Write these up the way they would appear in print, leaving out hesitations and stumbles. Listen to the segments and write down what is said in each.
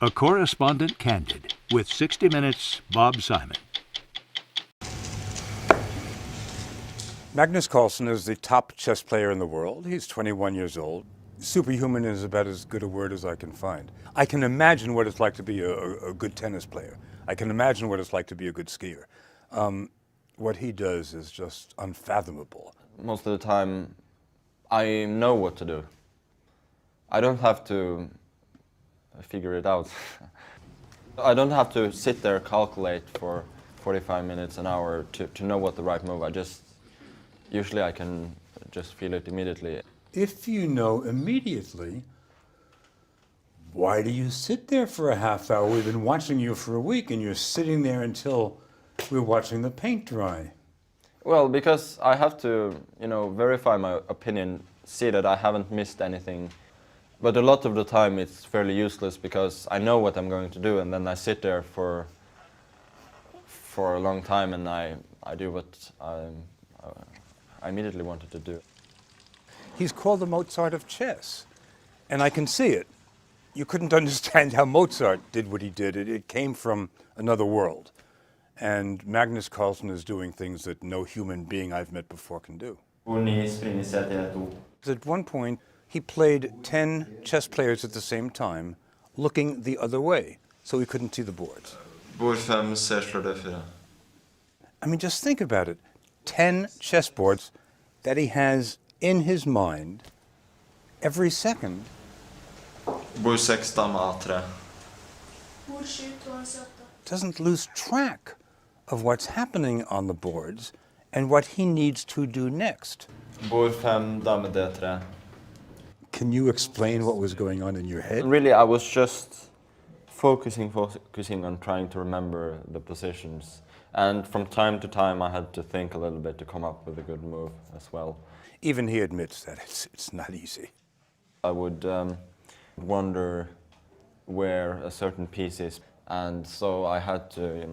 A correspondent candid with 60 Minutes' Bob Simon. Magnus Carlsen is the top chess player in the world. He's 21 years old. Superhuman is about as good a word as I can find. I can imagine what it's like to be a good tennis player. I can imagine what it's like to be a good skier. What he does is just unfathomable. Most of the time, I know what to do. I don't have to figure it out. I don't have to sit there calculate for 45 minutes, an hour to know what the right move. Usually I can just feel it immediately. If you know immediately, why do you sit there for a half hour? We've been watching you for a week and you're sitting there until we're watching the paint dry. Well, because I have to, verify my opinion, see that I haven't missed anything. But a lot of the time it's fairly useless because I know what I'm going to do, and then I sit there for a long time and I do what I immediately wanted to do. He's called the Mozart of chess, and I can see it. You couldn't understand how Mozart did what he did. It came from another world. And Magnus Carlsen is doing things that no human being I've met before can do. At one point, he played 10 chess players at the same time, looking the other way, so he couldn't see the boards. I mean, just think about it. 10 chessboards that he has in his mind every second. Doesn't lose track of what's happening on the boards and what he needs to do next. Can you explain what was going on in your head? Really, I was just focusing on trying to remember the positions. And from time to time, I had to think a little bit to come up with a good move as well. Even he admits that it's not easy. I would wonder where a certain piece is, and so I had to,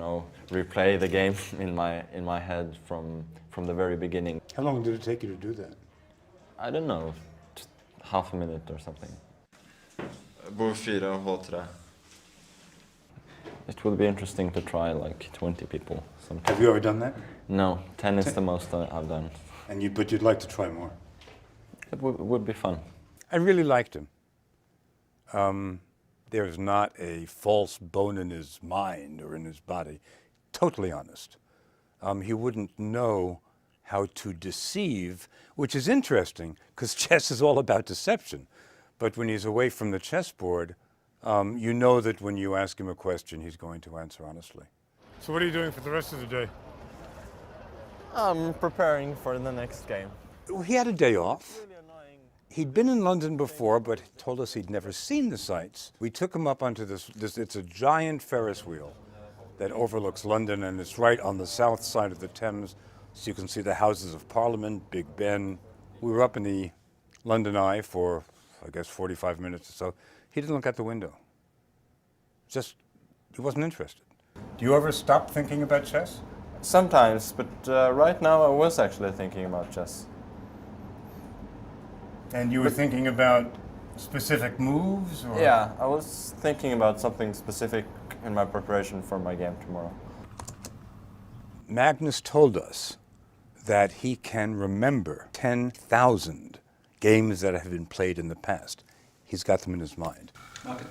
replay the game in my head from the very beginning. How long did it take you to do that? I don't know, just half a minute or something. It will be interesting to try like 20 people sometime. Have you ever done that? No, 10 is the most I've done. But you'd like to try more? It would be fun. I really liked him. There's not a false bone in his mind or in his body. Totally honest. He wouldn't know how to deceive, which is interesting, because chess is all about deception. But when he's away from the chessboard, you know that when you ask him a question, he's going to answer honestly. So what are you doing for the rest of the day? I'm preparing for the next game. He had a day off. He'd been in London before, but told us he'd never seen the sights. We took him up onto this, it's a giant Ferris wheel that overlooks London, and it's right on the south side of the Thames, so you can see the Houses of Parliament, Big Ben. We were up in the London Eye for, I guess, 45 minutes or so. He didn't look out the window. He wasn't interested. Do you ever stop thinking about chess? Sometimes, but right now I was actually thinking about chess. And you were thinking about specific moves? Or? Yeah, I was thinking about something specific in my preparation for my game tomorrow. Magnus told us that he can remember 10,000 games that have been played in the past. He's got them in his mind. Okay.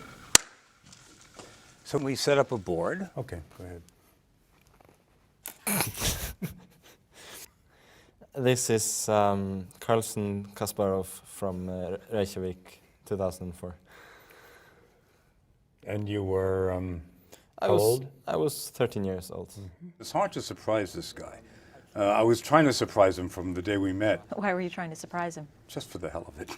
So we set up a board. Okay, go ahead. This is Carlsen Kasparov from Reykjavik, 2004. And you were I how was old? I was 13 years old. It's hard to surprise this guy. I was trying to surprise him from the day we met, Why were you trying to surprise him? just for the hell of it.